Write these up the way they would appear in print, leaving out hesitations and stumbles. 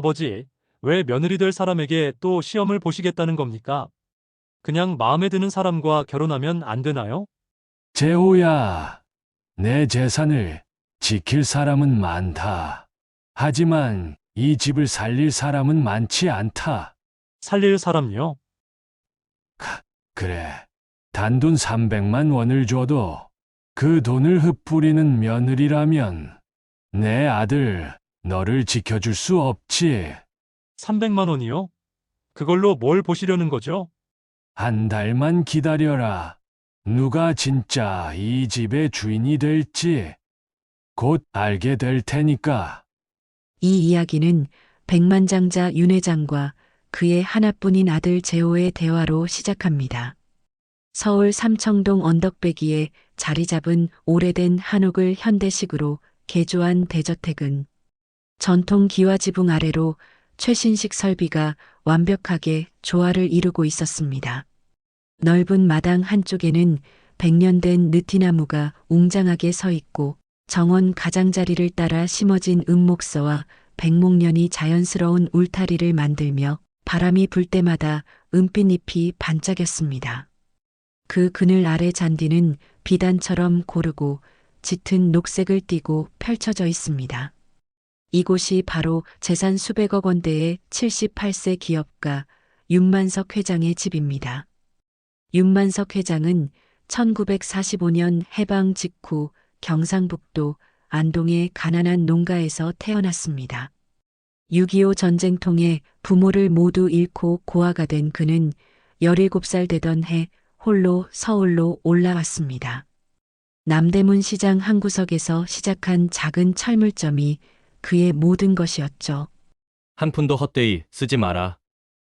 아버지, 왜 며느리 될 사람에게 또 시험을 보시겠다는 겁니까? 그냥 마음에 드는 사람과 결혼하면 안 되나요? 재호야, 내 재산을 지킬 사람은 많다. 하지만 이 집을 살릴 사람은 많지 않다. 살릴 사람이요? 그래. 단돈 300만 원을 줘도 그 돈을 흩뿌리는 며느리라면 내 아들, 너를 지켜줄 수 없지. 300만 원이요? 그걸로 뭘 보시려는 거죠? 한 달만 기다려라. 누가 진짜 이 집의 주인이 될지 곧 알게 될 테니까. 이 이야기는 백만장자 윤 회장과 그의 하나뿐인 아들 재호의 대화로 시작합니다. 서울 삼청동 언덕배기에 자리 잡은 오래된 한옥을 현대식으로 개조한 대저택은 전통 기와 지붕 아래로 최신식 설비가 완벽하게 조화를 이루고 있었습니다. 넓은 마당 한쪽에는 100년 된 느티나무가 웅장하게 서 있고 정원 가장자리를 따라 심어진 은목서와 백목련이 자연스러운 울타리를 만들며 바람이 불 때마다 은빛잎이 반짝였습니다. 그 그늘 아래 잔디는 비단처럼 고르고 짙은 녹색을 띠고 펼쳐져 있습니다. 이곳이 바로 재산 수백억 원대의 78세 기업가 윤만석 회장의 집입니다. 윤만석 회장은 1945년 해방 직후 경상북도 안동의 가난한 농가에서 태어났습니다. 6.25 전쟁 통해 부모를 모두 잃고 고아가 된 그는 17살 되던 해 홀로 서울로 올라왔습니다. 남대문 시장 한 구석에서 시작한 작은 철물점이 그의 모든 것이었죠. 한 푼도 헛되이 쓰지 마라.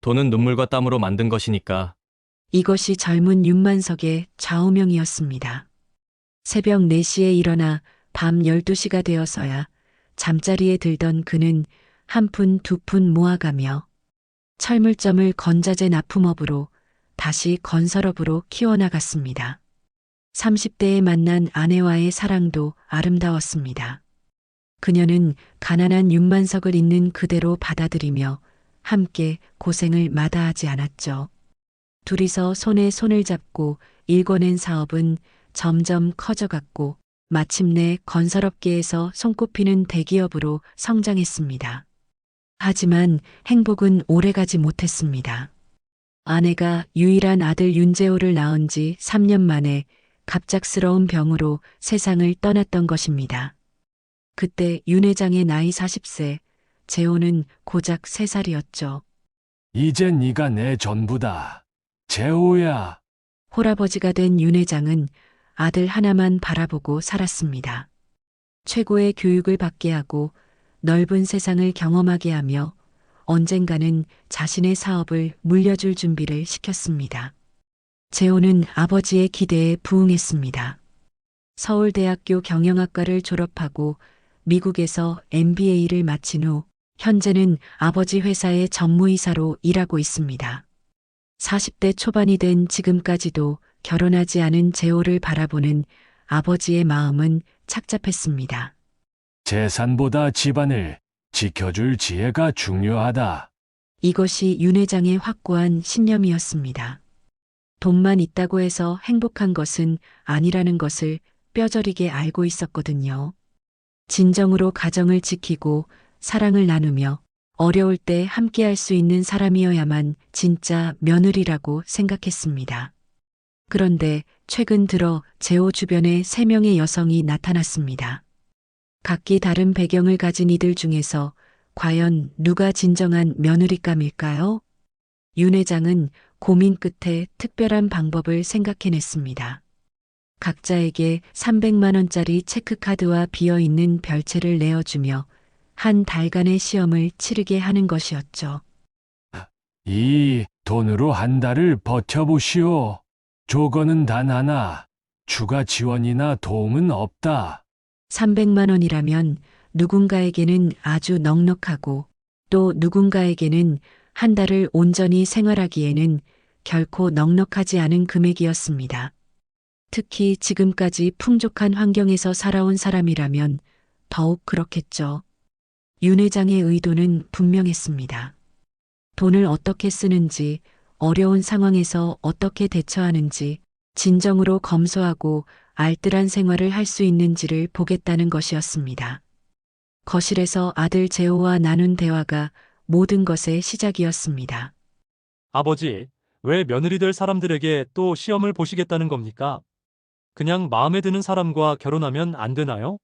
돈은 눈물과 땀으로 만든 것이니까. 이것이 젊은 윤만석의 좌우명이었습니다. 새벽 4시에 일어나 밤 12시가 되어서야 잠자리에 들던 그는 한 푼, 두 푼 모아가며 철물점을 건자재 납품업으로 다시 건설업으로 키워나갔습니다. 30대에 만난 아내와의 사랑도 아름다웠습니다. 그녀는 가난한 윤만석을 있는 그대로 받아들이며 함께 고생을 마다하지 않았죠. 둘이서 손에 손을 잡고 일궈낸 사업은 점점 커져갔고 마침내 건설업계에서 손꼽히는 대기업으로 성장했습니다. 하지만 행복은 오래가지 못했습니다. 아내가 유일한 아들 윤재호를 낳은 지 3년 만에 갑작스러운 병으로 세상을 떠났던 것입니다. 그때 윤 회장의 나이 40세, 재호는 고작 3살이었죠. 이제 네가 내 전부다. 재호야. 홀아버지가 된 윤 회장은 아들 하나만 바라보고 살았습니다. 최고의 교육을 받게 하고 넓은 세상을 경험하게 하며 언젠가는 자신의 사업을 물려줄 준비를 시켰습니다. 재호는 아버지의 기대에 부응했습니다. 서울대학교 경영학과를 졸업하고 미국에서 MBA를 마친 후 현재는 아버지 회사의 전무이사로 일하고 있습니다. 40대 초반이 된 지금까지도 결혼하지 않은 재호를 바라보는 아버지의 마음은 착잡했습니다. 재산보다 집안을 지켜줄 지혜가 중요하다. 이것이 윤 회장의 확고한 신념이었습니다. 돈만 있다고 해서 행복한 것은 아니라는 것을 뼈저리게 알고 있었거든요. 진정으로 가정을 지키고 사랑을 나누며 어려울 때 함께할 수 있는 사람이어야만 진짜 며느리라고 생각했습니다. 그런데 최근 들어 재호 주변에 3명의 여성이 나타났습니다. 각기 다른 배경을 가진 이들 중에서 과연 누가 진정한 며느리감일까요? 윤 회장은 고민 끝에 특별한 방법을 생각해냈습니다. 각자에게 300만 원짜리 체크카드와 비어있는 별채를 내어주며 한 달간의 시험을 치르게 하는 것이었죠. 이 돈으로 한 달을 버텨보시오. 조건은 단 하나. 추가 지원이나 도움은 없다. 300만 원이라면 누군가에게는 아주 넉넉하고 또 누군가에게는 한 달을 온전히 생활하기에는 결코 넉넉하지 않은 금액이었습니다. 특히 지금까지 풍족한 환경에서 살아온 사람이라면 더욱 그렇겠죠. 윤 회장의 의도는 분명했습니다. 돈을 어떻게 쓰는지, 어려운 상황에서 어떻게 대처하는지, 진정으로 검소하고 알뜰한 생활을 할 수 있는지를 보겠다는 것이었습니다. 거실에서 아들 재호와 나눈 대화가 모든 것의 시작이었습니다. 아버지, 왜 며느리 될 사람들에게 또 시험을 보시겠다는 겁니까? 그냥 마음에 드는 사람과 결혼하면 안 되나요?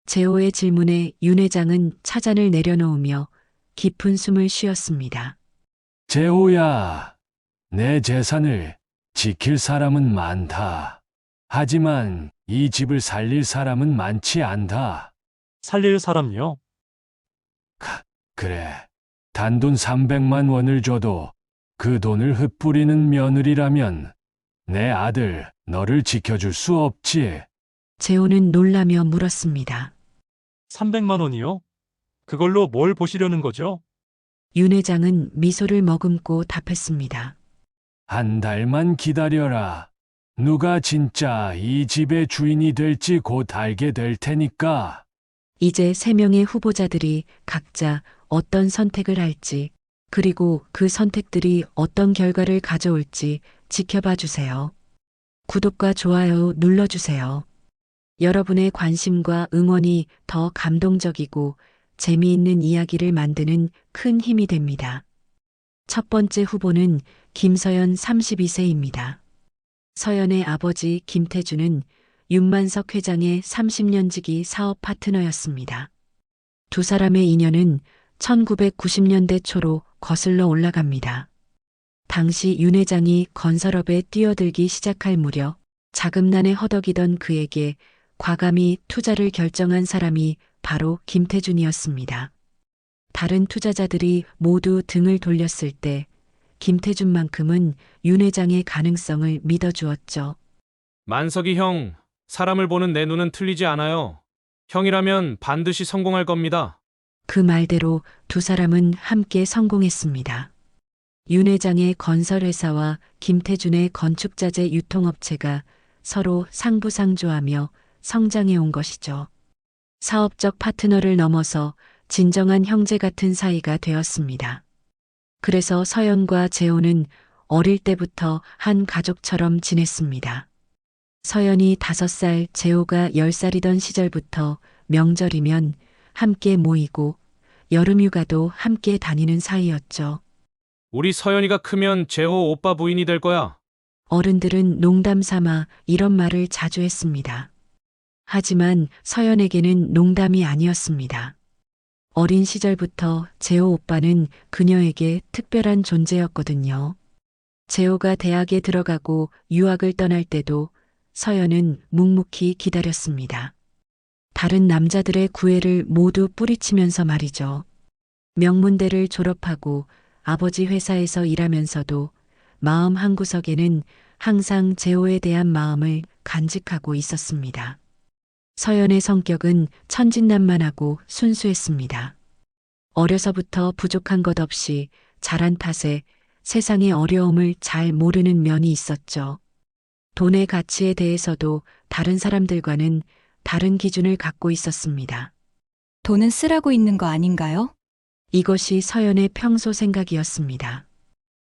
재호의 질문에 윤 회장은 차잔을 내려놓으며 깊은 숨을 쉬었습니다. 재호야, 내 재산을 지킬 사람은 많다. 하지만 이 집을 살릴 사람은 많지 않다. 살릴 사람요? 그래. 단돈 300만 원을 줘도 그 돈을 흩뿌리는 며느리라면 내 아들, 너를 지켜줄 수 없지. 재호는 놀라며 물었습니다. 300만 원이요? 그걸로 뭘 보시려는 거죠? 윤 회장은 미소를 머금고 답했습니다. 한 달만 기다려라. 누가 진짜 이 집의 주인이 될지 곧 알게 될 테니까. 이제 3명의 후보자들이 각자 어떤 선택을 할지, 그리고 그 선택들이 어떤 결과를 가져올지 지켜봐 주세요. 구독과 좋아요 눌러주세요. 여러분의 관심과 응원이 더 감동적이고 재미있는 이야기를 만드는 큰 힘이 됩니다. 첫 번째 후보는 김서연 32세입니다. 서연의 아버지 김태주는 윤만석 회장의 30년 지기 사업 파트너였습니다. 두 사람의 인연은 1990년대 초로 거슬러 올라갑니다. 당시 윤 회장이 건설업에 뛰어들기 시작할 무렵 자금난에 허덕이던 그에게 과감히 투자를 결정한 사람이 바로 김태준이었습니다. 다른 투자자들이 모두 등을 돌렸을 때 김태준만큼은 윤 회장의 가능성을 믿어주었죠. 만석이 형, 사람을 보는 내 눈은 틀리지 않아요. 형이라면 반드시 성공할 겁니다. 그 말대로 두 사람은 함께 성공했습니다. 윤 회장의 건설회사와 김태준의 건축자재 유통업체가 서로 상부상조하며 성장해 온 것이죠. 사업적 파트너를 넘어서 진정한 형제 같은 사이가 되었습니다. 그래서 서연과 재호는 어릴 때부터 한 가족처럼 지냈습니다. 서연이 5살, 재호가 10살이던 시절부터 명절이면 함께 모이고 여름휴가도 함께 다니는 사이였죠. 우리 서연이가 크면 재호 오빠 부인이 될 거야. 어른들은 농담 삼아 이런 말을 자주 했습니다. 하지만 서연에게는 농담이 아니었습니다. 어린 시절부터 재호 오빠는 그녀에게 특별한 존재였거든요. 재호가 대학에 들어가고 유학을 떠날 때도 서연은 묵묵히 기다렸습니다. 다른 남자들의 구애를 모두 뿌리치면서 말이죠. 명문대를 졸업하고 아버지 회사에서 일하면서도 마음 한구석에는 항상 재호에 대한 마음을 간직하고 있었습니다. 서연의 성격은 천진난만하고 순수했습니다. 어려서부터 부족한 것 없이 자란 탓에 세상의 어려움을 잘 모르는 면이 있었죠. 돈의 가치에 대해서도 다른 사람들과는 다른 기준을 갖고 있었습니다. 돈은 쓰라고 있는 거 아닌가요? 이것이 서연의 평소 생각이었습니다.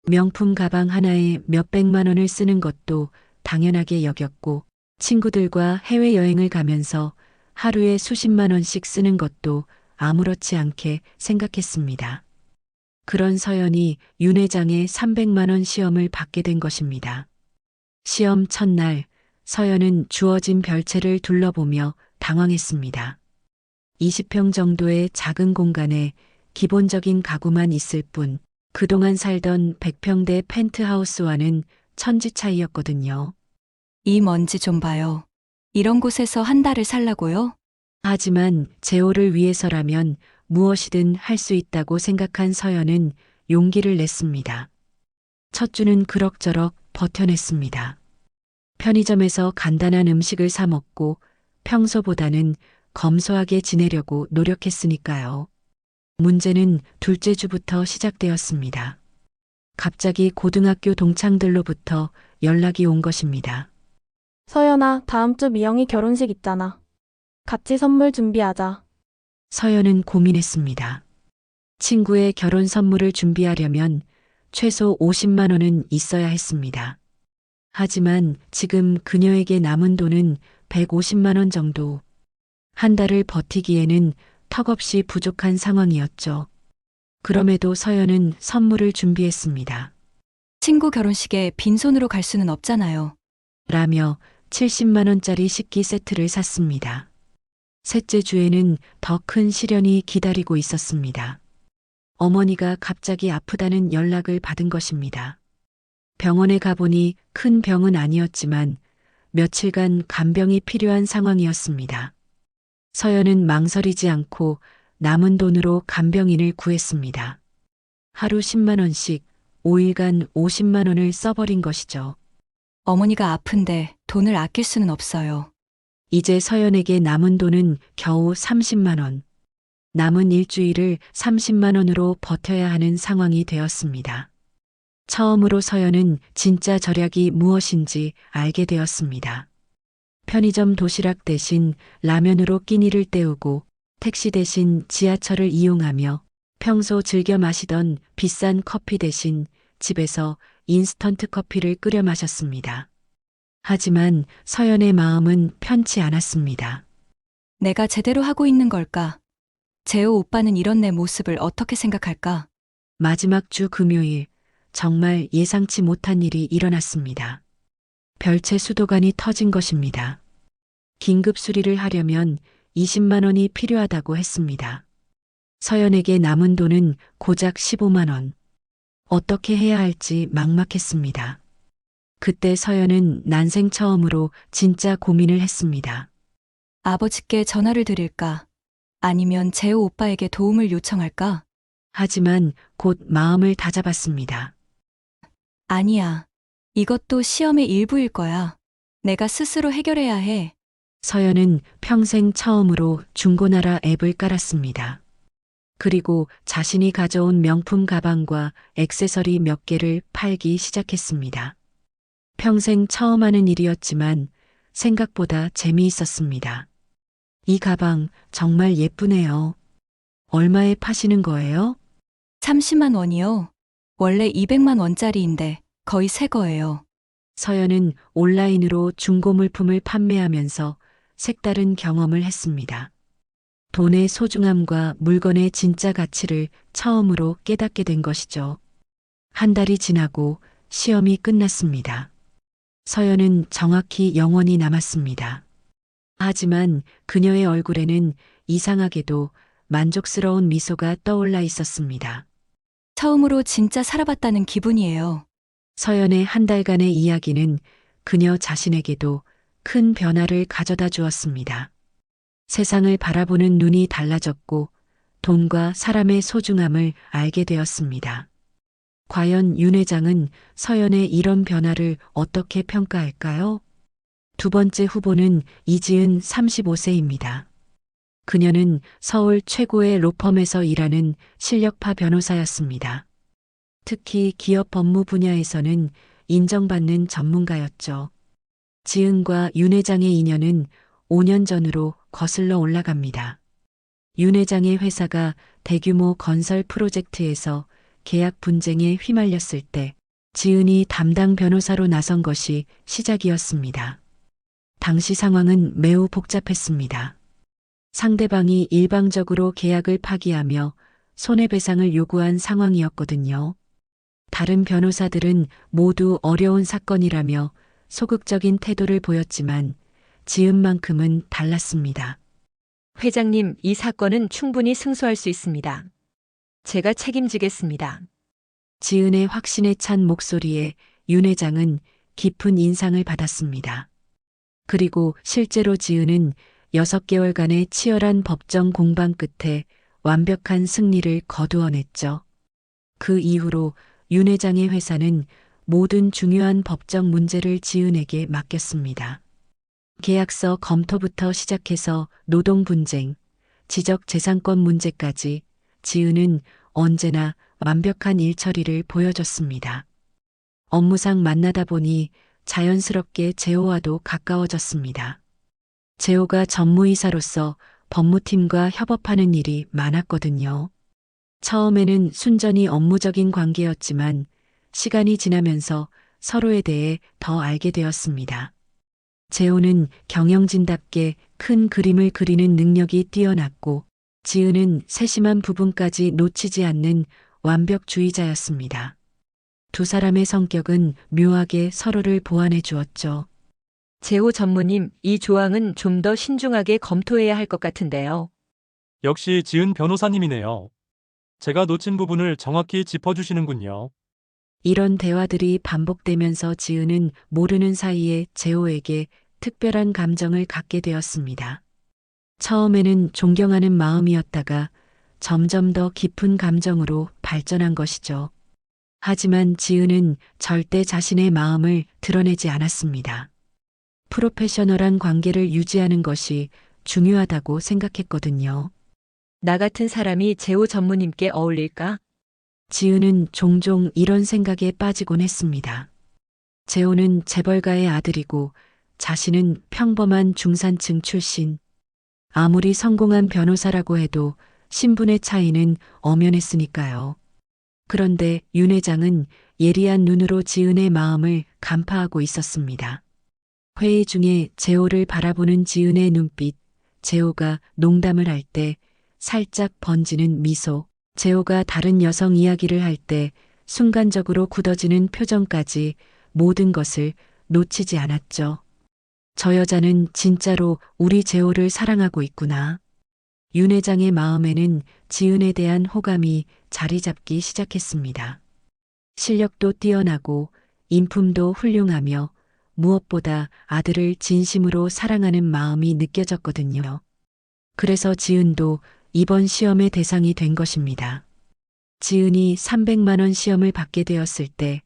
명품 가방 하나에 몇백만 원을 쓰는 것도 당연하게 여겼고, 친구들과 해외여행을 가면서 하루에 수십만 원씩 쓰는 것도 아무렇지 않게 생각했습니다. 그런 서연이 윤 회장의 300만 원 시험을 받게 된 것입니다. 시험 첫날, 서연은 주어진 별채를 둘러보며 당황했습니다. 20평 정도의 작은 공간에 기본적인 가구만 있을 뿐, 그동안 살던 100평대 펜트하우스와는 천지 차이였거든요. 이 먼지 좀 봐요. 이런 곳에서 한 달을 살라고요? 하지만 재호를 위해서라면 무엇이든 할 수 있다고 생각한 서연은 용기를 냈습니다. 첫 주는 그럭저럭 버텨냈습니다. 편의점에서 간단한 음식을 사 먹고 평소보다는 검소하게 지내려고 노력했으니까요. 문제는 둘째 주부터 시작되었습니다. 갑자기 고등학교 동창들로부터 연락이 온 것입니다. 서연아, 다음 주 미영이 결혼식 있잖아. 같이 선물 준비하자. 서연은 고민했습니다. 친구의 결혼 선물을 준비하려면 최소 50만 원은 있어야 했습니다. 하지만 지금 그녀에게 남은 돈은 150만 원 정도. 한 달을 버티기에는 턱없이 부족한 상황이었죠. 그럼에도 서연은 선물을 준비했습니다. 친구 결혼식에 빈손으로 갈 수는 없잖아요. 라며 70만 원짜리 식기 세트를 샀습니다. 셋째 주에는 더 큰 시련이 기다리고 있었습니다. 어머니가 갑자기 아프다는 연락을 받은 것입니다. 병원에 가보니 큰 병은 아니었지만 며칠간 간병이 필요한 상황이었습니다. 서연은 망설이지 않고 남은 돈으로 간병인을 구했습니다. 하루 10만 원씩 5일간 50만 원을 써버린 것이죠. 어머니가 아픈데 돈을 아낄 수는 없어요. 이제 서연에게 남은 돈은 겨우 30만 원. 남은 일주일을 30만 원으로 버텨야 하는 상황이 되었습니다. 처음으로 서연은 진짜 절약이 무엇인지 알게 되었습니다. 편의점 도시락 대신 라면으로 끼니를 때우고 택시 대신 지하철을 이용하며 평소 즐겨 마시던 비싼 커피 대신 집에서 인스턴트 커피를 끓여 마셨습니다. 하지만 서연의 마음은 편치 않았습니다. 내가 제대로 하고 있는 걸까? 재호 오빠는 이런 내 모습을 어떻게 생각할까? 마지막 주 금요일, 정말 예상치 못한 일이 일어났습니다. 별채 수도관이 터진 것입니다. 긴급 수리를 하려면 20만 원이 필요하다고 했습니다. 서연에게 남은 돈은 고작 15만 원. 어떻게 해야 할지 막막했습니다. 그때 서연은 난생 처음으로 진짜 고민을 했습니다. 아버지께 전화를 드릴까? 아니면 재호 오빠에게 도움을 요청할까? 하지만 곧 마음을 다잡았습니다. 아니야. 이것도 시험의 일부일 거야. 내가 스스로 해결해야 해. 서연은 평생 처음으로 중고나라 앱을 깔았습니다. 그리고 자신이 가져온 명품 가방과 액세서리 몇 개를 팔기 시작했습니다. 평생 처음 하는 일이었지만 생각보다 재미있었습니다. 이 가방 정말 예쁘네요. 얼마에 파시는 거예요? 30만 원이요. 원래 200만 원짜리인데 거의 새 거예요. 서연은 온라인으로 중고 물품을 판매하면서 색다른 경험을 했습니다. 돈의 소중함과 물건의 진짜 가치를 처음으로 깨닫게 된 것이죠. 한 달이 지나고 시험이 끝났습니다. 서연은 정확히 영원히 남았습니다. 하지만 그녀의 얼굴에는 이상하게도 만족스러운 미소가 떠올라 있었습니다. 처음으로 진짜 살아봤다는 기분이에요. 서연의 한 달간의 이야기는 그녀 자신에게도 큰 변화를 가져다 주었습니다. 세상을 바라보는 눈이 달라졌고 돈과 사람의 소중함을 알게 되었습니다. 과연 윤 회장은 서연의 이런 변화를 어떻게 평가할까요? 두 번째 후보는 이지은 35세입니다. 그녀는 서울 최고의 로펌에서 일하는 실력파 변호사였습니다. 특히 기업 법무 분야에서는 인정받는 전문가였죠. 지은과 윤 회장의 인연은 5년 전으로 거슬러 올라갑니다. 윤 회장의 회사가 대규모 건설 프로젝트에서 계약 분쟁에 휘말렸을 때 지은이 담당 변호사로 나선 것이 시작이었습니다. 당시 상황은 매우 복잡했습니다. 상대방이 일방적으로 계약을 파기하며 손해배상을 요구한 상황이었거든요. 다른 변호사들은 모두 어려운 사건이라며 소극적인 태도를 보였지만 지은만큼은 달랐습니다. 회장님, 이 사건은 충분히 승소할 수 있습니다. 제가 책임지겠습니다. 지은의 확신에 찬 목소리에 윤 회장은 깊은 인상을 받았습니다. 그리고 실제로 지은은 6개월간의 치열한 법정 공방 끝에 완벽한 승리를 거두어냈죠. 그 이후로 윤 회장의 회사는 모든 중요한 법정 문제를 지은에게 맡겼습니다. 계약서 검토부터 시작해서 노동 분쟁, 지적 재산권 문제까지 지은은 언제나 완벽한 일처리를 보여줬습니다. 업무상 만나다 보니 자연스럽게 재호와도 가까워졌습니다. 재호가 전무이사로서 법무팀과 협업하는 일이 많았거든요. 처음에는 순전히 업무적인 관계였지만 시간이 지나면서 서로에 대해 더 알게 되었습니다. 재호는 경영진답게 큰 그림을 그리는 능력이 뛰어났고 지은은 세심한 부분까지 놓치지 않는 완벽주의자였습니다. 두 사람의 성격은 묘하게 서로를 보완해 주었죠. 재호 전무님, 이 조항은 좀 더 신중하게 검토해야 할 것 같은데요. 역시 지은 변호사님이네요. 제가 놓친 부분을 정확히 짚어주시는군요. 이런 대화들이 반복되면서 지은은 모르는 사이에 재호에게 특별한 감정을 갖게 되었습니다. 처음에는 존경하는 마음이었다가 점점 더 깊은 감정으로 발전한 것이죠. 하지만 지은은 절대 자신의 마음을 드러내지 않았습니다. 프로페셔널한 관계를 유지하는 것이 중요하다고 생각했거든요. 나 같은 사람이 재호 전무님께 어울릴까? 지은은 종종 이런 생각에 빠지곤 했습니다. 재호는 재벌가의 아들이고 자신은 평범한 중산층 출신. 아무리 성공한 변호사라고 해도 신분의 차이는 엄연했으니까요. 그런데 윤 회장은 예리한 눈으로 지은의 마음을 간파하고 있었습니다. 회의 중에 재호를 바라보는 지은의 눈빛, 재호가 농담을 할 때 살짝 번지는 미소, 재호가 다른 여성 이야기를 할 때 순간적으로 굳어지는 표정까지 모든 것을 놓치지 않았죠. 저 여자는 진짜로 우리 재호를 사랑하고 있구나. 윤 회장의 마음에는 지은에 대한 호감이 자리 잡기 시작했습니다. 실력도 뛰어나고 인품도 훌륭하며 무엇보다 아들을 진심으로 사랑하는 마음이 느껴졌거든요. 그래서 지은도 이번 시험의 대상이 된 것입니다. 지은이 300만 원 시험을 받게 되었을 때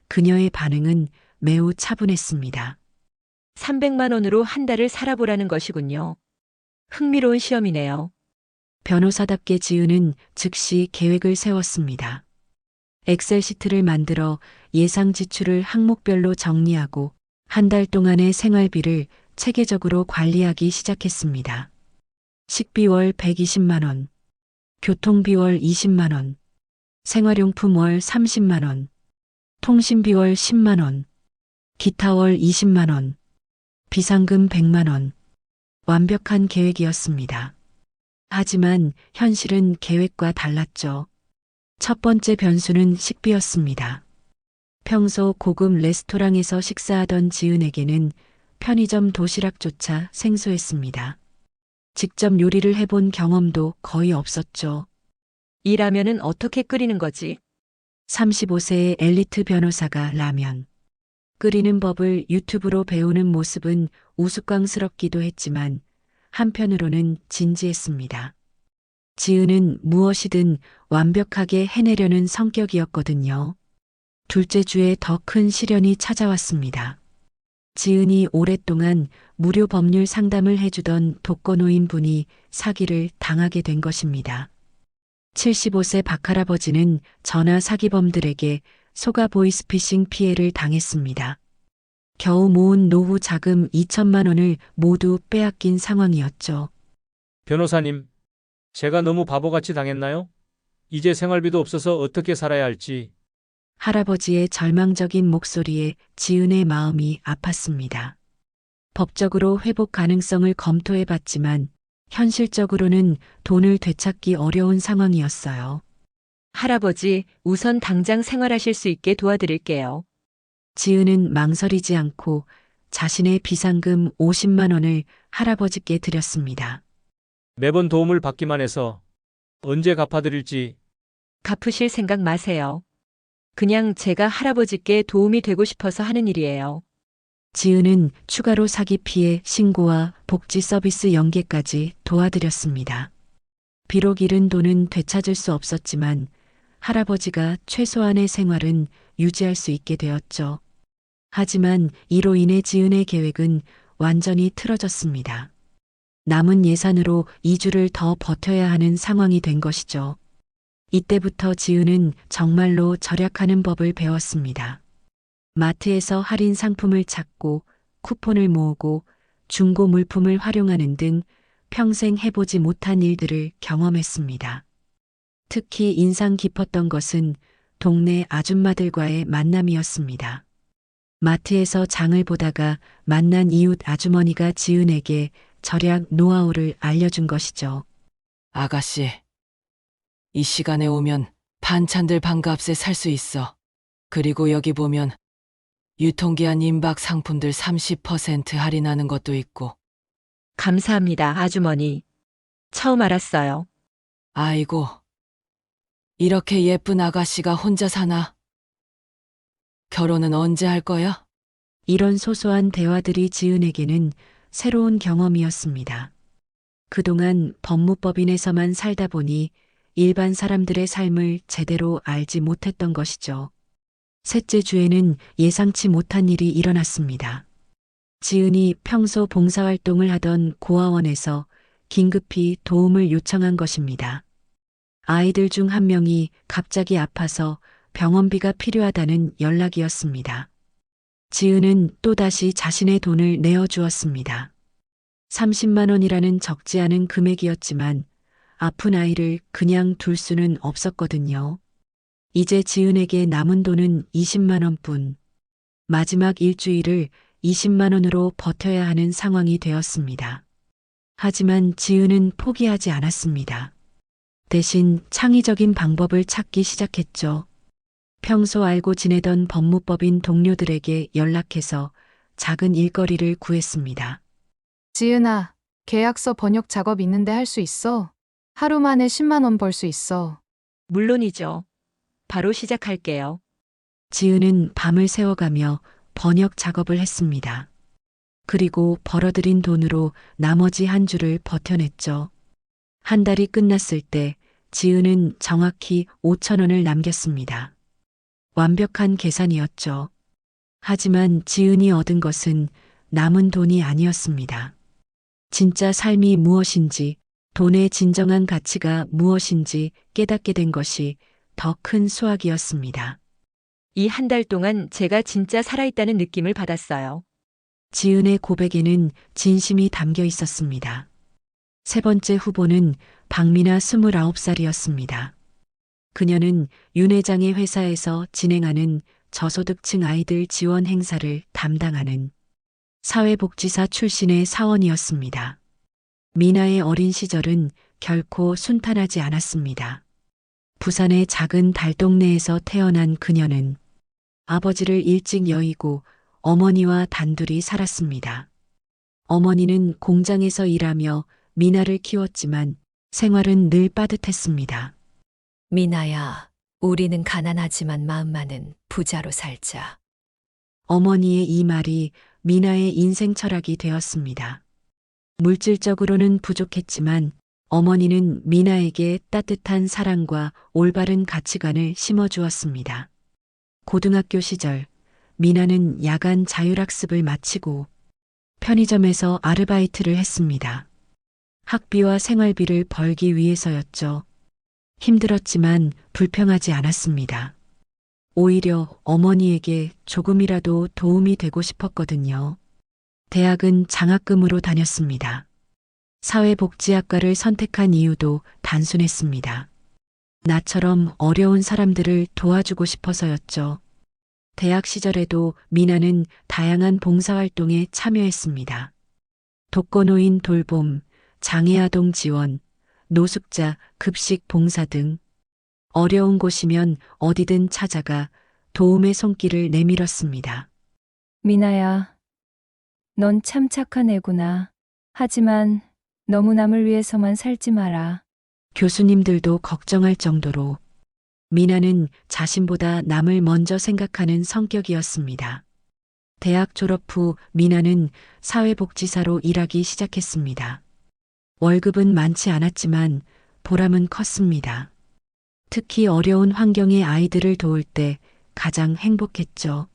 그녀의 반응은 매우 차분했습니다. 300만 원으로 한 달을 살아보라는 것이군요. 흥미로운 시험이네요. 변호사답게 지은은 즉시 계획을 세웠습니다. 엑셀 시트를 만들어 예상 지출을 항목별로 정리하고 한 달 동안의 생활비를 체계적으로 관리하기 시작했습니다. 식비 월 120만 원, 교통비 월 20만 원, 생활용품 월 30만 원, 통신비 월 10만 원, 기타 월 20만 원, 비상금 100만 원. 완벽한 계획이었습니다. 하지만 현실은 계획과 달랐죠. 첫 번째 변수는 식비였습니다. 평소 고급 레스토랑에서 식사하던 지은에게는 편의점 도시락조차 생소했습니다. 직접 요리를 해본 경험도 거의 없었죠. 이 라면은 어떻게 끓이는 거지? 35세의 엘리트 변호사가 라면 끓이는 법을 유튜브로 배우는 모습은 우스꽝스럽기도 했지만 한편으로는 진지했습니다. 지은은 무엇이든 완벽하게 해내려는 성격이었거든요. 둘째 주에 더 큰 시련이 찾아왔습니다. 지은이 오랫동안 무료 법률 상담을 해주던 독거노인 분이 사기를 당하게 된 것입니다. 75세 박할아버지는 전화 사기범들에게 속아 보이스피싱 피해를 당했습니다. 겨우 모은 노후 자금 2천만 원을 모두 빼앗긴 상황이었죠. 변호사님, 제가 너무 바보같이 당했나요? 이제 생활비도 없어서 어떻게 살아야 할지. 할아버지의 절망적인 목소리에 지은의 마음이 아팠습니다. 법적으로 회복 가능성을 검토해 봤지만 현실적으로는 돈을 되찾기 어려운 상황이었어요. 할아버지, 우선 당장 생활하실 수 있게 도와드릴게요. 지은은 망설이지 않고 자신의 비상금 50만 원을 할아버지께 드렸습니다. 매번 도움을 받기만 해서 언제 갚아드릴지. 갚으실 생각 마세요. 그냥 제가 할아버지께 도움이 되고 싶어서 하는 일이에요. 지은은 추가로 사기 피해 신고와 복지 서비스 연계까지 도와드렸습니다. 비록 잃은 돈은 되찾을 수 없었지만 할아버지가 최소한의 생활은 유지할 수 있게 되었죠. 하지만 이로 인해 지은의 계획은 완전히 틀어졌습니다. 남은 예산으로 2주를 더 버텨야 하는 상황이 된 것이죠. 이때부터 지은은 정말로 절약하는 법을 배웠습니다. 마트에서 할인 상품을 찾고 쿠폰을 모으고 중고 물품을 활용하는 등 평생 해보지 못한 일들을 경험했습니다. 특히 인상 깊었던 것은 동네 아줌마들과의 만남이었습니다. 마트에서 장을 보다가 만난 이웃 아주머니가 지은에게 절약 노하우를 알려준 것이죠. 아가씨, 이 시간에 오면 반찬들 반값에 살 수 있어. 그리고 여기 보면 유통기한 임박 상품들 30% 할인하는 것도 있고. 감사합니다, 아주머니. 처음 알았어요. 아이고, 이렇게 예쁜 아가씨가 혼자 사나? 결혼은 언제 할 거야? 이런 소소한 대화들이 지은에게는 새로운 경험이었습니다. 그동안 법무법인에서만 살다 보니 일반 사람들의 삶을 제대로 알지 못했던 것이죠. 셋째 주에는 예상치 못한 일이 일어났습니다. 지은이 평소 봉사활동을 하던 고아원에서 긴급히 도움을 요청한 것입니다. 아이들 중 한 명이 갑자기 아파서 병원비가 필요하다는 연락이었습니다. 지은은 또다시 자신의 돈을 내어주었습니다. 30만 원이라는 적지 않은 금액이었지만 아픈 아이를 그냥 둘 수는 없었거든요. 이제 지은에게 남은 돈은 20만 원뿐. 마지막 일주일을 20만 원으로 버텨야 하는 상황이 되었습니다. 하지만 지은은 포기하지 않았습니다. 대신 창의적인 방법을 찾기 시작했죠. 평소 알고 지내던 법무법인 동료들에게 연락해서 작은 일거리를 구했습니다. 지은아, 계약서 번역 작업 있는데 할 수 있어? 하루 만에 10만 원 벌 수 있어. 물론이죠. 바로 시작할게요. 지은은 밤을 새워가며 번역 작업을 했습니다. 그리고 벌어들인 돈으로 나머지 한 주를 버텨냈죠. 한 달이 끝났을 때 지은은 정확히 5천 원을 남겼습니다. 완벽한 계산이었죠. 하지만 지은이 얻은 것은 남은 돈이 아니었습니다. 진짜 삶이 무엇인지, 돈의 진정한 가치가 무엇인지 깨닫게 된 것이 더 큰 수확이었습니다. 이 한 달 동안 제가 진짜 살아있다는 느낌을 받았어요. 지은의 고백에는 진심이 담겨 있었습니다. 세 번째 후보는 박미나 29살이었습니다. 그녀는 윤 회장의 회사에서 진행하는 저소득층 아이들 지원 행사를 담당하는 사회복지사 출신의 사원이었습니다. 미나의 어린 시절은 결코 순탄하지 않았습니다. 부산의 작은 달동네에서 태어난 그녀는 아버지를 일찍 여의고 어머니와 단둘이 살았습니다. 어머니는 공장에서 일하며 미나를 키웠지만 생활은 늘 빠듯했습니다. 미나야, 우리는 가난하지만 마음만은 부자로 살자. 어머니의 이 말이 미나의 인생 철학이 되었습니다. 물질적으로는 부족했지만 어머니는 미나에게 따뜻한 사랑과 올바른 가치관을 심어주었습니다. 고등학교 시절 미나는 야간 자율학습을 마치고 편의점에서 아르바이트를 했습니다. 학비와 생활비를 벌기 위해서였죠. 힘들었지만 불평하지 않았습니다. 오히려 어머니에게 조금이라도 도움이 되고 싶었거든요. 대학은 장학금으로 다녔습니다. 사회복지학과를 선택한 이유도 단순했습니다. 나처럼 어려운 사람들을 도와주고 싶어서였죠. 대학 시절에도 미나는 다양한 봉사활동에 참여했습니다. 독거노인 돌봄, 장애아동 지원, 노숙자 급식 봉사 등 어려운 곳이면 어디든 찾아가 도움의 손길을 내밀었습니다. 미나야, 넌 참 착한 애구나. 하지만 너무 남을 위해서만 살지 마라. 교수님들도 걱정할 정도로 미나는 자신보다 남을 먼저 생각하는 성격이었습니다. 대학 졸업 후 미나는 사회복지사로 일하기 시작했습니다. 월급은 많지 않았지만 보람은 컸습니다. 특히 어려운 환경의 아이들을 도울 때 가장 행복했죠.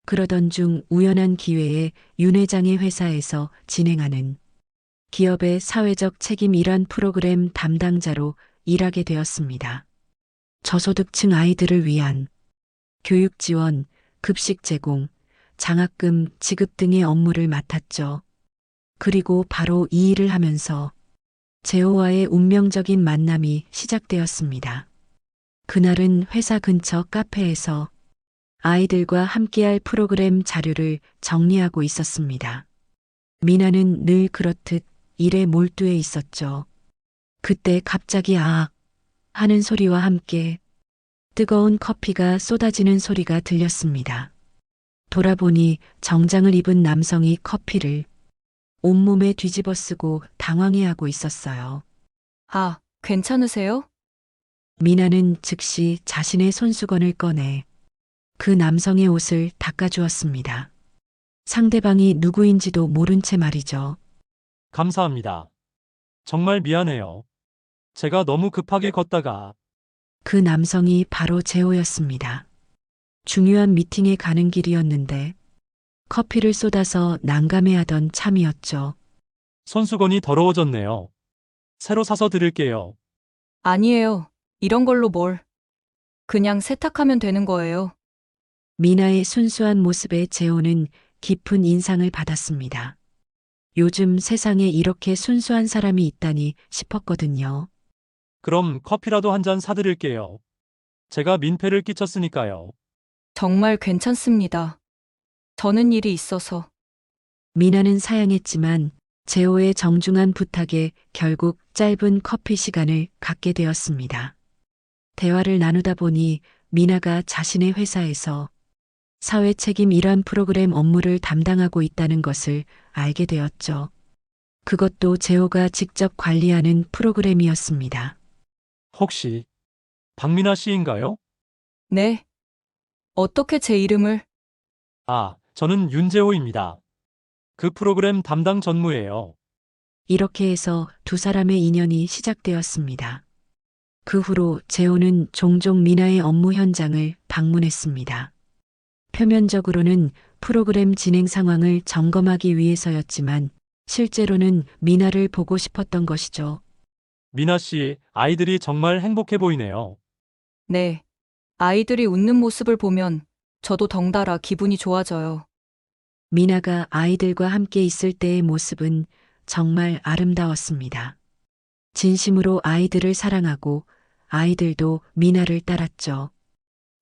그러던 중 우연한 기회에 윤 회장의 회사에서 진행하는 기업의 사회적 책임 일환 프로그램 담당자로 일하게 되었습니다. 저소득층 아이들을 위한 교육 지원, 급식 제공, 장학금 지급 등의 업무를 맡았죠. 그리고 바로 이 일을 하면서 재호와의 운명적인 만남이 시작되었습니다. 그날은 회사 근처 카페에서 아이들과 함께할 프로그램 자료를 정리하고 있었습니다. 미나는 늘 그렇듯 일에 몰두해 있었죠. 그때 갑자기 아악 하는 소리와 함께 뜨거운 커피가 쏟아지는 소리가 들렸습니다. 돌아보니 정장을 입은 남성이 커피를 온몸에 뒤집어 쓰고 당황해하고 있었어요. 아, 괜찮으세요? 미나는 즉시 자신의 손수건을 꺼내 그 남성의 옷을 닦아주었습니다. 상대방이 누구인지도 모른 채 말이죠. 감사합니다. 정말 미안해요. 제가 너무 급하게 걷다가. 그 남성이 바로 재호였습니다. 중요한 미팅에 가는 길이었는데 커피를 쏟아서 난감해하던 참이었죠. 손수건이 더러워졌네요. 새로 사서 드릴게요. 아니에요. 이런 걸로 뭘. 그냥 세탁하면 되는 거예요. 미나의 순수한 모습에 재호는 깊은 인상을 받았습니다. 요즘 세상에 이렇게 순수한 사람이 있다니 싶었거든요. 그럼 커피라도 한 잔 사드릴게요. 제가 민폐를 끼쳤으니까요. 정말 괜찮습니다. 저는 일이 있어서. 미나는 사양했지만 재호의 정중한 부탁에 결국 짧은 커피 시간을 갖게 되었습니다. 대화를 나누다 보니 미나가 자신의 회사에서 사회 책임 일환 프로그램 업무를 담당하고 있다는 것을 알게 되었죠. 그것도 재호가 직접 관리하는 프로그램이었습니다. 혹시 박미나 씨인가요? 네. 어떻게 제 이름을? 아, 저는 윤재호입니다. 그 프로그램 담당 전무예요. 이렇게 해서 두 사람의 인연이 시작되었습니다. 그 후로 재호는 종종 미나의 업무 현장을 방문했습니다. 표면적으로는 프로그램 진행 상황을 점검하기 위해서였지만 실제로는 미나를 보고 싶었던 것이죠. 미나 씨, 아이들이 정말 행복해 보이네요. 네. 아이들이 웃는 모습을 보면 저도 덩달아 기분이 좋아져요. 미나가 아이들과 함께 있을 때의 모습은 정말 아름다웠습니다. 진심으로 아이들을 사랑하고 아이들도 미나를 따랐죠.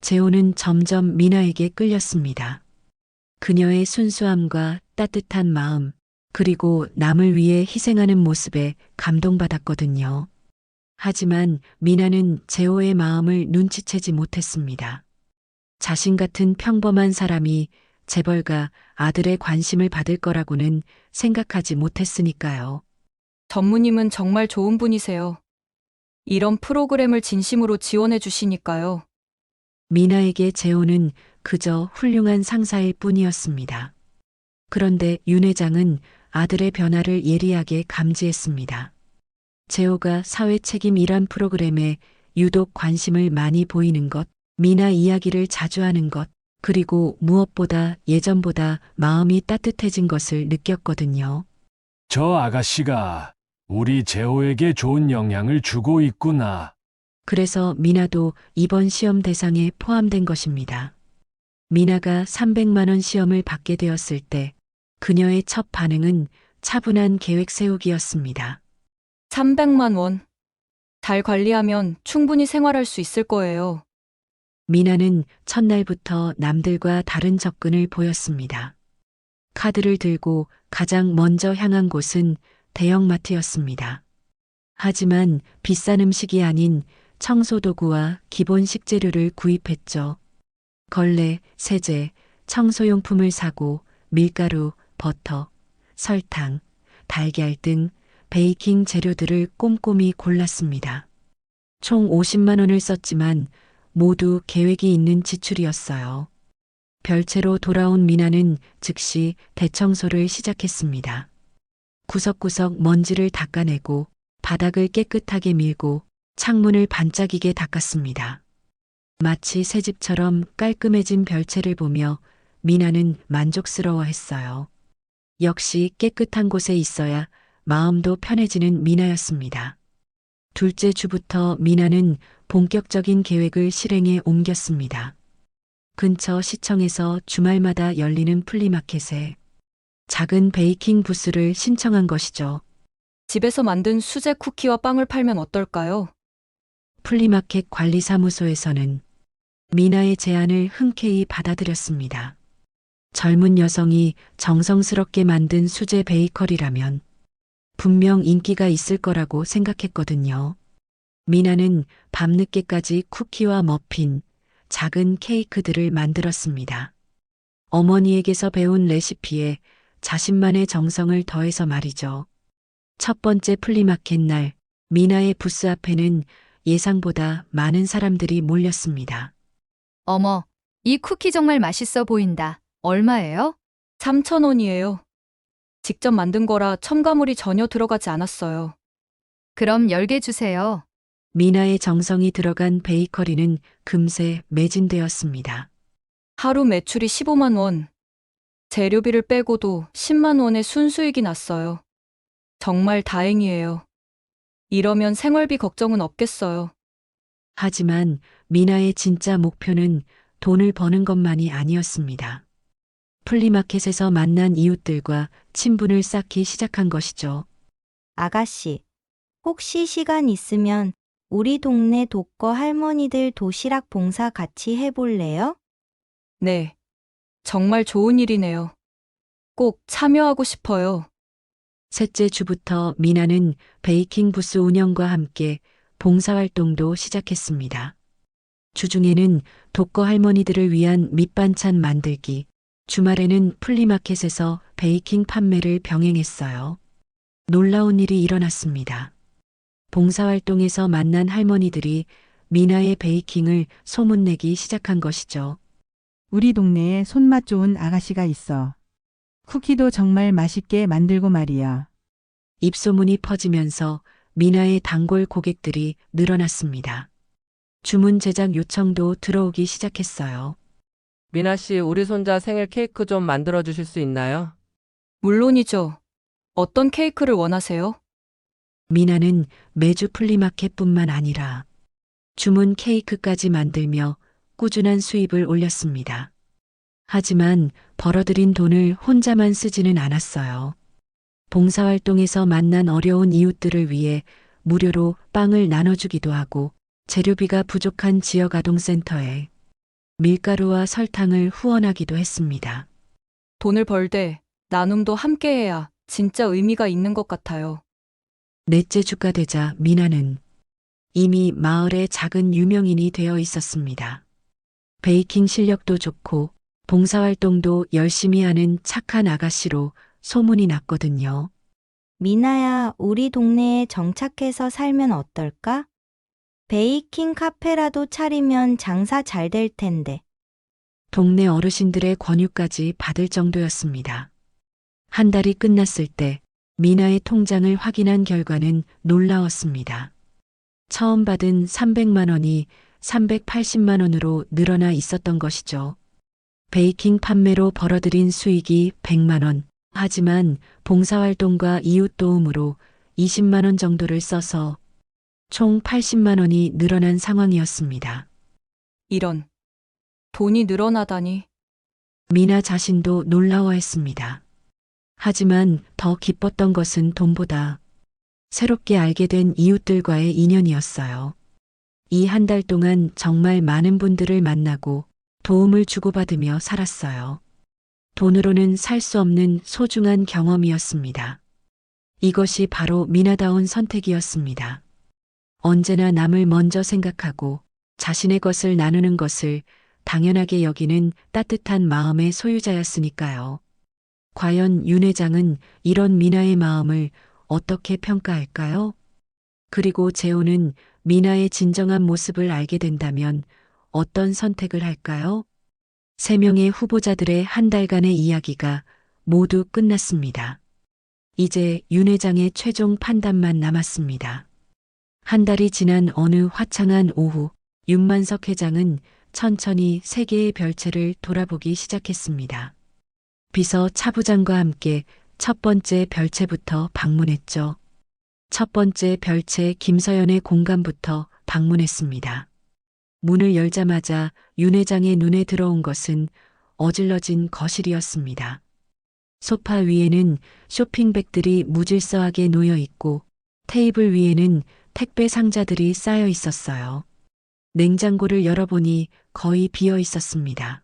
재호는 점점 미나에게 끌렸습니다. 그녀의 순수함과 따뜻한 마음, 그리고 남을 위해 희생하는 모습에 감동받았거든요. 하지만 미나는 재호의 마음을 눈치채지 못했습니다. 자신 같은 평범한 사람이 재벌가 아들의 관심을 받을 거라고는 생각하지 못했으니까요. 전무님은 정말 좋은 분이세요. 이런 프로그램을 진심으로 지원해 주시니까요. 미나에게 재호는 그저 훌륭한 상사일 뿐이었습니다. 그런데 윤 회장은 아들의 변화를 예리하게 감지했습니다. 재호가 사회 책임 일환 프로그램에 유독 관심을 많이 보이는 것, 미나 이야기를 자주 하는 것, 그리고 무엇보다 예전보다 마음이 따뜻해진 것을 느꼈거든요. 저 아가씨가 우리 재호에게 좋은 영향을 주고 있구나. 그래서 미나도 이번 시험 대상에 포함된 것입니다. 미나가 300만 원 시험을 받게 되었을 때 그녀의 첫 반응은 차분한 계획 세우기였습니다. 300만 원. 잘 관리하면 충분히 생활할 수 있을 거예요. 미나는 첫날부터 남들과 다른 접근을 보였습니다. 카드를 들고 가장 먼저 향한 곳은 대형마트였습니다. 하지만 비싼 음식이 아닌 청소도구와 기본 식재료를 구입했죠. 걸레, 세제, 청소용품을 사고 밀가루, 버터, 설탕, 달걀 등 베이킹 재료들을 꼼꼼히 골랐습니다. 총 50만 원을 썼지만 모두 계획이 있는 지출이었어요. 별채로 돌아온 미나는 즉시 대청소를 시작했습니다. 구석구석 먼지를 닦아내고 바닥을 깨끗하게 밀고 창문을 반짝이게 닦았습니다. 마치 새 집처럼 깔끔해진 별채를 보며 미나는 만족스러워했어요. 역시 깨끗한 곳에 있어야 마음도 편해지는 미나였습니다. 둘째 주부터 미나는 본격적인 계획을 실행에 옮겼습니다. 근처 시청에서 주말마다 열리는 플리마켓에 작은 베이킹 부스를 신청한 것이죠. 집에서 만든 수제 쿠키와 빵을 팔면 어떨까요? 플리마켓 관리사무소에서는 미나의 제안을 흔쾌히 받아들였습니다. 젊은 여성이 정성스럽게 만든 수제 베이커리라면 분명 인기가 있을 거라고 생각했거든요. 미나는 밤늦게까지 쿠키와 머핀, 작은 케이크들을 만들었습니다. 어머니에게서 배운 레시피에 자신만의 정성을 더해서 말이죠. 첫 번째 플리마켓 날, 미나의 부스 앞에는 예상보다 많은 사람들이 몰렸습니다. 어머, 이 쿠키 정말 맛있어 보인다. 얼마예요? 3,000원이에요. 직접 만든 거라 첨가물이 전혀 들어가지 않았어요. 그럼 10개 주세요. 미나의 정성이 들어간 베이커리는 금세 매진되었습니다. 하루 매출이 15만 원. 재료비를 빼고도 10만 원의 순수익이 났어요. 정말 다행이에요. 이러면 생활비 걱정은 없겠어요. 하지만 미나의 진짜 목표는 돈을 버는 것만이 아니었습니다. 플리마켓에서 만난 이웃들과 친분을 쌓기 시작한 것이죠. 아가씨, 혹시 시간 있으면 우리 동네 독거 할머니들 도시락 봉사 같이 해볼래요? 네. 정말 좋은 일이네요. 꼭 참여하고 싶어요. 셋째 주부터 미나는 베이킹 부스 운영과 함께 봉사활동도 시작했습니다. 주중에는 독거 할머니들을 위한 밑반찬 만들기, 주말에는 플리마켓에서 베이킹 판매를 병행했어요. 놀라운 일이 일어났습니다. 봉사활동에서 만난 할머니들이 미나의 베이킹을 소문내기 시작한 것이죠. 우리 동네에 손맛 좋은 아가씨가 있어. 쿠키도 정말 맛있게 만들고 말이야. 입소문이 퍼지면서 미나의 단골 고객들이 늘어났습니다. 주문 제작 요청도 들어오기 시작했어요. 미나 씨, 우리 손자 생일 케이크 좀 만들어 주실 수 있나요? 물론이죠. 어떤 케이크를 원하세요? 미나는 매주 플리마켓뿐만 아니라 주문 케이크까지 만들며 꾸준한 수입을 올렸습니다. 하지만 벌어들인 돈을 혼자만 쓰지는 않았어요. 봉사활동에서 만난 어려운 이웃들을 위해 무료로 빵을 나눠주기도 하고 재료비가 부족한 지역 아동센터에 밀가루와 설탕을 후원하기도 했습니다. 돈을 벌 때 나눔도 함께 해야 진짜 의미가 있는 것 같아요. 넷째 주가 되자 미나는 이미 마을의 작은 유명인이 되어 있었습니다. 베이킹 실력도 좋고 봉사활동도 열심히 하는 착한 아가씨로 소문이 났거든요. 미나야, 우리 동네에 정착해서 살면 어떨까? 베이킹 카페라도 차리면 장사 잘 될 텐데. 동네 어르신들의 권유까지 받을 정도였습니다. 한 달이 끝났을 때 미나의 통장을 확인한 결과는 놀라웠습니다. 처음 받은 300만 원이 380만 원으로 늘어나 있었던 것이죠. 베이킹 판매로 벌어들인 수익이 100만 원. 하지만 봉사활동과 이웃 도움으로 20만 원 정도를 써서 총 80만 원이 늘어난 상황이었습니다. 이런. 돈이 늘어나다니. 미나 자신도 놀라워했습니다. 하지만 더 기뻤던 것은 돈보다 새롭게 알게 된 이웃들과의 인연이었어요. 이 한 달 동안 정말 많은 분들을 만나고 도움을 주고받으며 살았어요. 돈으로는 살 수 없는 소중한 경험이었습니다. 이것이 바로 미나다운 선택이었습니다. 언제나 남을 먼저 생각하고 자신의 것을 나누는 것을 당연하게 여기는 따뜻한 마음의 소유자였으니까요. 과연 윤 회장은 이런 미나의 마음을 어떻게 평가할까요? 그리고 재호는 미나의 진정한 모습을 알게 된다면 어떤 선택을 할까요? 3명의 후보자들의 한 달간의 이야기가 모두 끝났습니다. 이제 윤 회장의 최종 판단만 남았습니다. 한 달이 지난 어느 화창한 오후, 윤만석 회장은 천천히 3개의 별채를 돌아보기 시작했습니다. 비서 차부장과 함께 첫 번째 별채부터 방문했죠. 첫 번째 별채 김서연의 공간부터 방문했습니다. 문을 열자마자 윤 회장의 눈에 들어온 것은 어질러진 거실이었습니다. 소파 위에는 쇼핑백들이 무질서하게 놓여 있고 테이블 위에는 택배 상자들이 쌓여 있었어요. 냉장고를 열어보니 거의 비어 있었습니다.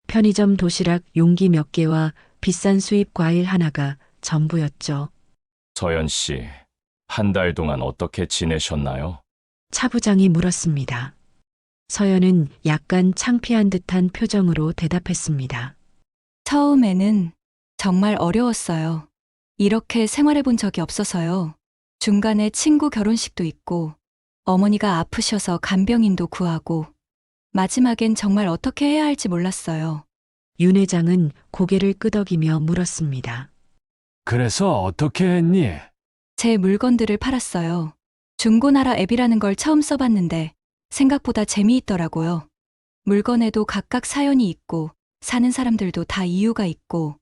편의점 도시락 용기 몇 개와 비싼 수입 과일 하나가 전부였죠. 서연 씨, 한 달 동안 어떻게 지내셨나요? 차 부장이 물었습니다. 서연은 약간 창피한 듯한 표정으로 대답했습니다. 처음에는 정말 어려웠어요. 이렇게 생활해 본 적이 없어서요. 중간에 친구 결혼식도 있고, 어머니가 아프셔서 간병인도 구하고, 마지막엔 정말 어떻게 해야 할지 몰랐어요. 윤 회장은 고개를 끄덕이며 물었습니다. 그래서 어떻게 했니? 제 물건들을 팔았어요. 중고나라 앱이라는 걸 처음 써봤는데 생각보다 재미있더라고요. 물건에도 각각 사연이 있고 사는 사람들도 다 이유가 있고.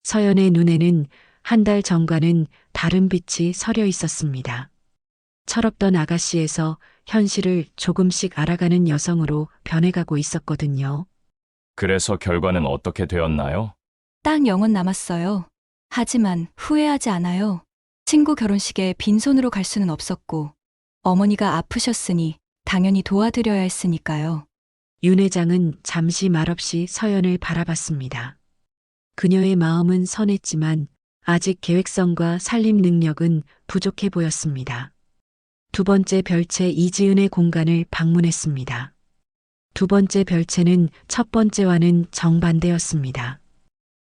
서연의 눈에는 한 달 전과는 다른 빛이 서려 있었습니다. 철없던 아가씨에서 현실을 조금씩 알아가는 여성으로 변해가고 있었거든요. 그래서 결과는 어떻게 되었나요? 딱 0원 남았어요. 하지만 후회하지 않아요. 친구 결혼식에 빈손으로 갈 수는 없었고 어머니가 아프셨으니 당연히 도와드려야 했으니까요. 윤 회장은 잠시 말없이 서연을 바라봤습니다. 그녀의 마음은 선했지만 아직 계획성과 살림 능력은 부족해 보였습니다. 두 번째 별채 이지은의 공간을 방문했습니다. 두 번째 별채는 첫 번째와는 정반대였습니다.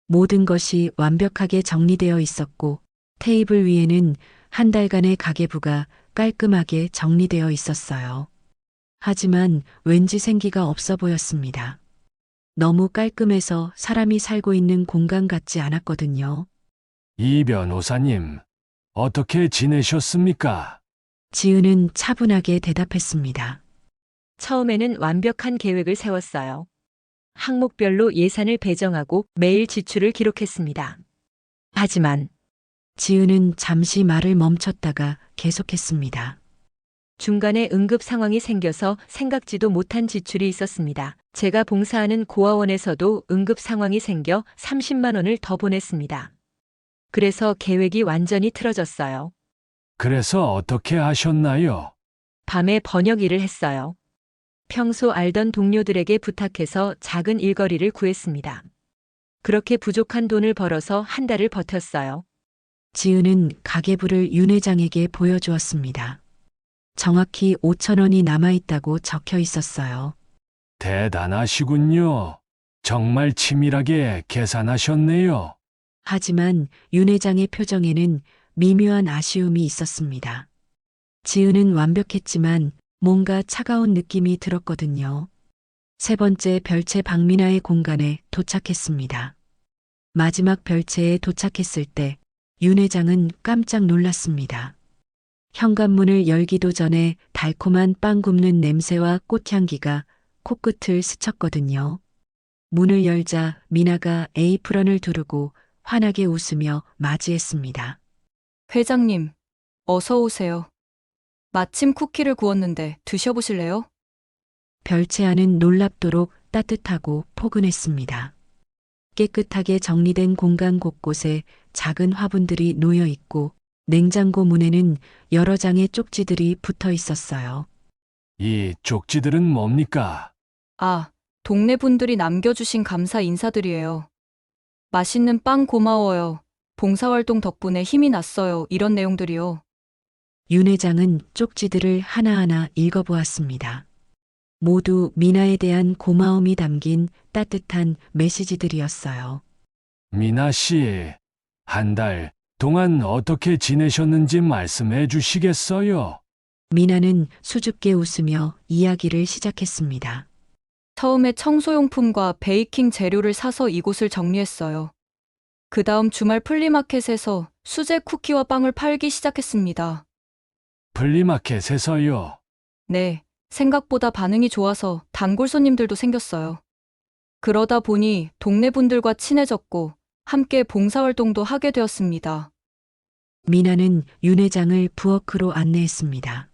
모든 것이 완벽하게 정리되어 있었고 테이블 위에는 한 달간의 가계부가 깔끔하게 정리되어 있었어요. 하지만 왠지 생기가 없어 보였습니다. 너무 깔끔해서 사람이 살고 있는 공간 같지 않았거든요. 이 변호사님, 어떻게 지내셨습니까? 지은은 차분하게 대답했습니다. 처음에는 완벽한 계획을 세웠어요. 항목별로 예산을 배정하고 매일 지출을 기록했습니다. 하지만 지은은 잠시 말을 멈췄다가 계속했습니다. 중간에 응급 상황이 생겨서 생각지도 못한 지출이 있었습니다. 제가 봉사하는 고아원에서도 응급 상황이 생겨 30만 원을 더 보냈습니다. 그래서 계획이 완전히 틀어졌어요. 그래서 어떻게 하셨나요? 밤에 번역 일을 했어요. 평소 알던 동료들에게 부탁해서 작은 일거리를 구했습니다. 그렇게 부족한 돈을 벌어서 한 달을 버텼어요. 지은은 가계부를 윤 회장에게 보여주었습니다. 정확히 5천 원이 남아있다고 적혀 있었어요. 대단하시군요. 정말 치밀하게 계산하셨네요. 하지만 윤 회장의 표정에는 미묘한 아쉬움이 있었습니다. 지은은 완벽했지만 뭔가 차가운 느낌이 들었거든요. 세 번째 별채 박민아의 공간에 도착했습니다. 마지막 별채에 도착했을 때 윤 회장은 깜짝 놀랐습니다. 현관문을 열기도 전에 달콤한 빵 굽는 냄새와 꽃향기가 코끝을 스쳤거든요. 문을 열자 미나가 에이프런을 두르고 환하게 웃으며 맞이했습니다. 회장님, 어서 오세요. 마침 쿠키를 구웠는데 드셔보실래요? 별채 안은 놀랍도록 따뜻하고 포근했습니다. 깨끗하게 정리된 공간 곳곳에 작은 화분들이 놓여 있고 냉장고 문에는 여러 장의 쪽지들이 붙어 있었어요. 이 쪽지들은 뭡니까? 아, 동네 분들이 남겨주신 감사 인사들이에요. 맛있는 빵 고마워요. 봉사활동 덕분에 힘이 났어요. 이런 내용들이요. 윤 회장은 쪽지들을 하나하나 읽어보았습니다. 모두 미나에 대한 고마움이 담긴 따뜻한 메시지들이었어요. 미나 씨, 한 달 동안 어떻게 지내셨는지 말씀해 주시겠어요? 미나는 수줍게 웃으며 이야기를 시작했습니다. 처음에 청소용품과 베이킹 재료를 사서 이곳을 정리했어요. 그 다음 주말 플리마켓에서 수제 쿠키와 빵을 팔기 시작했습니다. 플리마켓에서요? 네, 생각보다 반응이 좋아서 단골 손님들도 생겼어요. 그러다 보니 동네 분들과 친해졌고 함께 봉사활동도 하게 되었습니다. 미나는 윤 회장을 부엌으로 안내했습니다.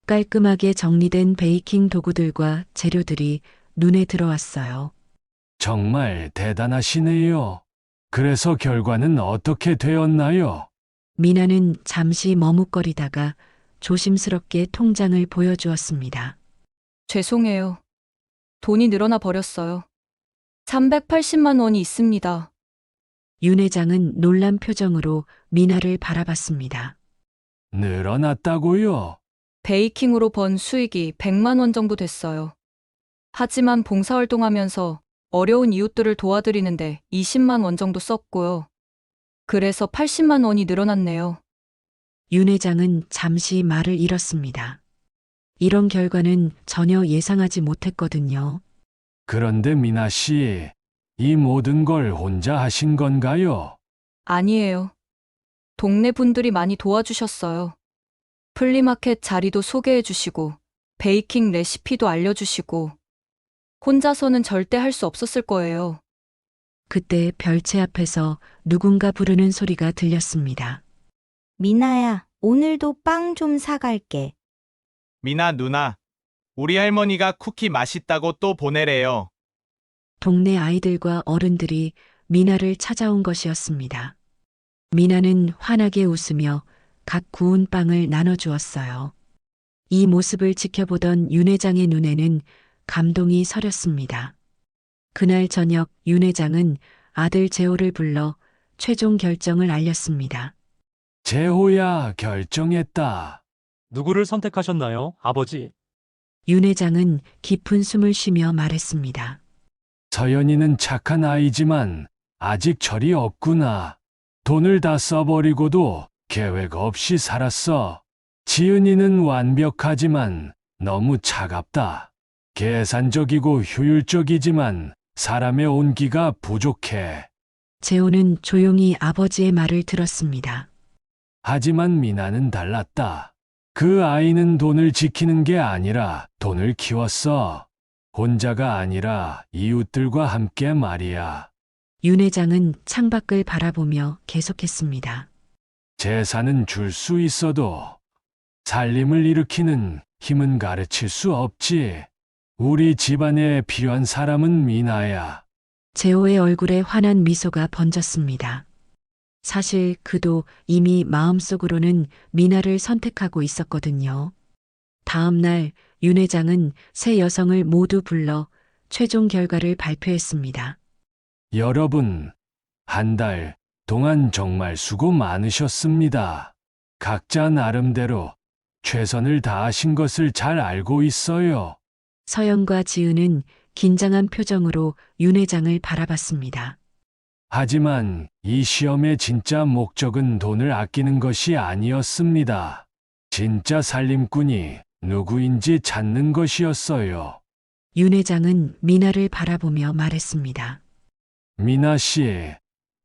깔끔하게 정리된 베이킹 도구들과 재료들이 눈에 들어왔어요. 정말 대단하시네요. 그래서 결과는 어떻게 되었나요? 미나는 잠시 머뭇거리다가 조심스럽게 통장을 보여주었습니다. 죄송해요. 돈이 늘어나 버렸어요. 380만 원이 있습니다. 윤 회장은 놀란 표정으로 미나를 바라봤습니다. 늘어났다고요? 베이킹으로 번 수익이 100만 원 정도 됐어요. 하지만 봉사활동하면서 어려운 이웃들을 도와드리는데 20만 원 정도 썼고요. 그래서 80만 원이 늘어났네요. 윤 회장은 잠시 말을 잃었습니다. 이런 결과는 전혀 예상하지 못했거든요. 그런데 미나 씨, 이 모든 걸 혼자 하신 건가요? 아니에요. 동네 분들이 많이 도와주셨어요. 플리마켓 자리도 소개해 주시고, 베이킹 레시피도 알려주시고, 혼자서는 절대 할 수 없었을 거예요. 그때 별채 앞에서 누군가 부르는 소리가 들렸습니다. 미나야, 오늘도 빵 좀 사갈게. 미나 누나, 우리 할머니가 쿠키 맛있다고 또 보내래요. 동네 아이들과 어른들이 미나를 찾아온 것이었습니다. 미나는 환하게 웃으며 각 구운 빵을 나눠주었어요. 이 모습을 지켜보던 윤 회장의 눈에는 감동이 서렸습니다. 그날 저녁 윤 회장은 아들 재호를 불러 최종 결정을 알렸습니다. 재호야, 결정했다. 누구를 선택하셨나요, 아버지? 윤 회장은 깊은 숨을 쉬며 말했습니다. 서연이는 착한 아이지만 아직 철이 없구나. 돈을 다 써버리고도 계획 없이 살았어. 지은이는 완벽하지만 너무 차갑다. 계산적이고 효율적이지만 사람의 온기가 부족해. 재호는 조용히 아버지의 말을 들었습니다. 하지만 미나는 달랐다. 그 아이는 돈을 지키는 게 아니라 돈을 키웠어. 혼자가 아니라 이웃들과 함께 말이야. 윤 회장은 창밖을 바라보며 계속했습니다. 재산은 줄 수 있어도 살림을 일으키는 힘은 가르칠 수 없지. 우리 집안에 필요한 사람은 미나야. 재호의 얼굴에 환한 미소가 번졌습니다. 사실 그도 이미 마음속으로는 미나를 선택하고 있었거든요. 다음 날 윤 회장은 세 여성을 모두 불러 최종 결과를 발표했습니다. 여러분, 한 달 동안 정말 수고 많으셨습니다. 각자 나름대로 최선을 다하신 것을 잘 알고 있어요. 서연과 지은은 긴장한 표정으로 윤 회장을 바라봤습니다. 하지만 이 시험의 진짜 목적은 돈을 아끼는 것이 아니었습니다. 진짜 살림꾼이 누구인지 찾는 것이었어요. 윤 회장은 미나를 바라보며 말했습니다. 미나 씨,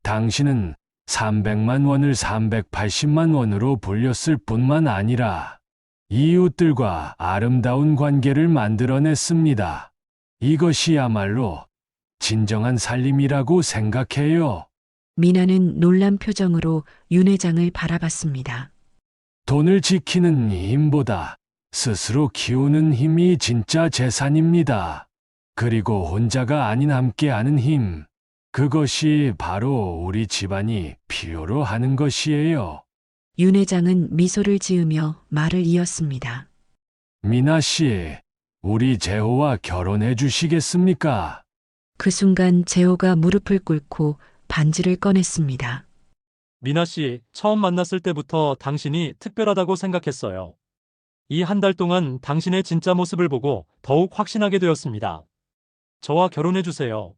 당신은 300만 원을 380만 원으로 불렸을 뿐만 아니라 이웃들과 아름다운 관계를 만들어냈습니다. 이것이야말로 진정한 살림이라고 생각해요. 미나는 놀란 표정으로 윤 회장을 바라봤습니다. 돈을 지키는 힘보다 스스로 키우는 힘이 진짜 재산입니다. 그리고 혼자가 아닌 함께하는 힘. 그것이 바로 우리 집안이 필요로 하는 것이에요. 윤 회장은 미소를 지으며 말을 이었습니다. 미나 씨, 우리 재호와 결혼해 주시겠습니까? 그 순간 재호가 무릎을 꿇고 반지를 꺼냈습니다. 미나 씨, 처음 만났을 때부터 당신이 특별하다고 생각했어요. 이 한 달 동안 당신의 진짜 모습을 보고 더욱 확신하게 되었습니다. 저와 결혼해 주세요.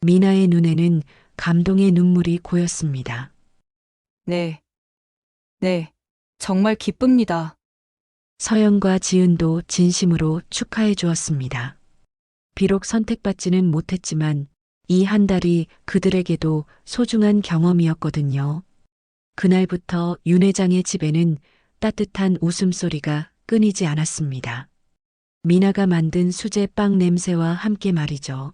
미나의 눈에는 감동의 눈물이 고였습니다. 네. 네. 정말 기쁩니다. 서연과 지은도 진심으로 축하해 주었습니다. 비록 선택받지는 못했지만 이 한 달이 그들에게도 소중한 경험이었거든요. 그날부터 윤 회장의 집에는 따뜻한 웃음소리가 끊이지 않았습니다. 미나가 만든 수제빵 냄새와 함께 말이죠.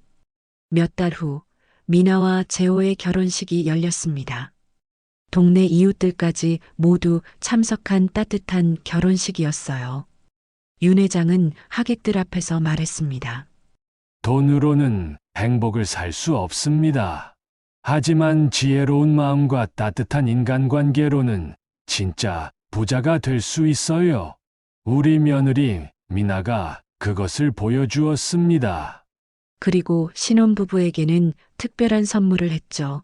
몇 달 후 미나와 재호의 결혼식이 열렸습니다. 동네 이웃들까지 모두 참석한 따뜻한 결혼식이었어요. 윤 회장은 하객들 앞에서 말했습니다. 돈으로는 행복을 살 수 없습니다. 하지만 지혜로운 마음과 따뜻한 인간관계로는 진짜 부자가 될 수 있어요. 우리 며느리 미나가 그것을 보여주었습니다. 그리고 신혼부부에게는 특별한 선물을 했죠.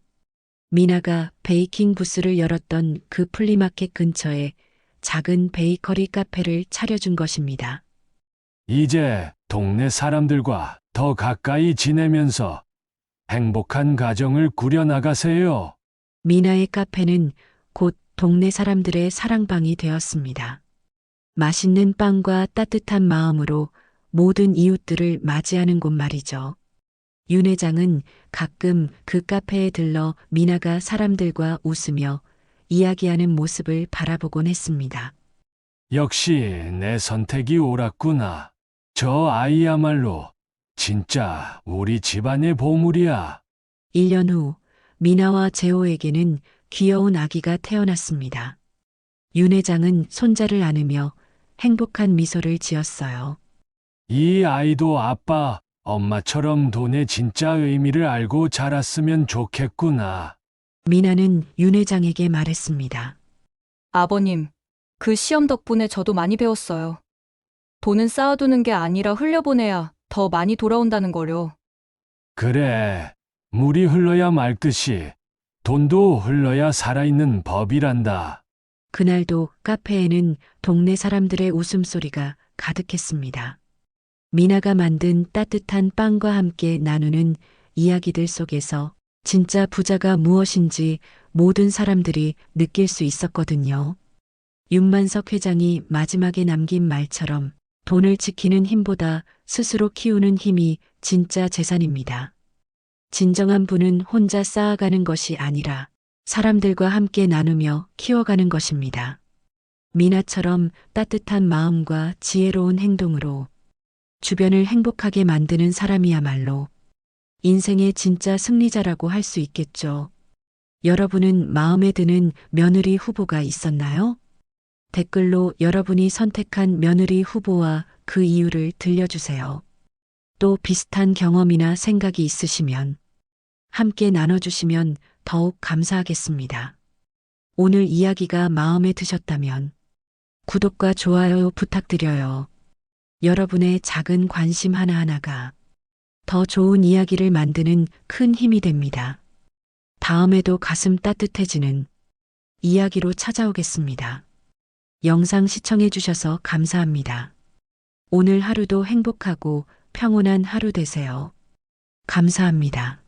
미나가 베이킹 부스를 열었던 그 플리마켓 근처에 작은 베이커리 카페를 차려준 것입니다. 이제 동네 사람들과 더 가까이 지내면서 행복한 가정을 꾸려나가세요. 미나의 카페는 곧 동네 사람들의 사랑방이 되었습니다. 맛있는 빵과 따뜻한 마음으로 모든 이웃들을 맞이하는 곳 말이죠. 윤 회장은 가끔 그 카페에 들러 미나가 사람들과 웃으며 이야기하는 모습을 바라보곤 했습니다. 역시 내 선택이 옳았구나. 저 아이야말로 진짜 우리 집안의 보물이야. 1년 후 미나와 재호에게는 귀여운 아기가 태어났습니다. 윤 회장은 손자를 안으며 행복한 미소를 지었어요. 이 아이도 아빠, 엄마처럼 돈의 진짜 의미를 알고 자랐으면 좋겠구나. 미나는 윤 회장에게 말했습니다. 아버님, 그 시험 덕분에 저도 많이 배웠어요. 돈은 쌓아두는 게 아니라 흘려보내야 더 많이 돌아온다는 거요. 그래, 물이 흘러야 맑듯이 돈도 흘러야 살아있는 법이란다. 그날도 카페에는 동네 사람들의 웃음소리가 가득했습니다. 미나가 만든 따뜻한 빵과 함께 나누는 이야기들 속에서 진짜 부자가 무엇인지 모든 사람들이 느낄 수 있었거든요. 윤만석 회장이 마지막에 남긴 말처럼 돈을 지키는 힘보다 스스로 키우는 힘이 진짜 재산입니다. 진정한 부는 혼자 쌓아가는 것이 아니라 사람들과 함께 나누며 키워가는 것입니다. 미나처럼 따뜻한 마음과 지혜로운 행동으로 주변을 행복하게 만드는 사람이야말로 인생의 진짜 승리자라고 할 수 있겠죠. 여러분은 마음에 드는 며느리 후보가 있었나요? 댓글로 여러분이 선택한 며느리 후보와 그 이유를 들려주세요. 또 비슷한 경험이나 생각이 있으시면 함께 나눠주시면 더욱 감사하겠습니다. 오늘 이야기가 마음에 드셨다면 구독과 좋아요 부탁드려요. 여러분의 작은 관심 하나하나가 더 좋은 이야기를 만드는 큰 힘이 됩니다. 다음에도 가슴 따뜻해지는 이야기로 찾아오겠습니다. 영상 시청해주셔서 감사합니다. 오늘 하루도 행복하고 평온한 하루 되세요. 감사합니다.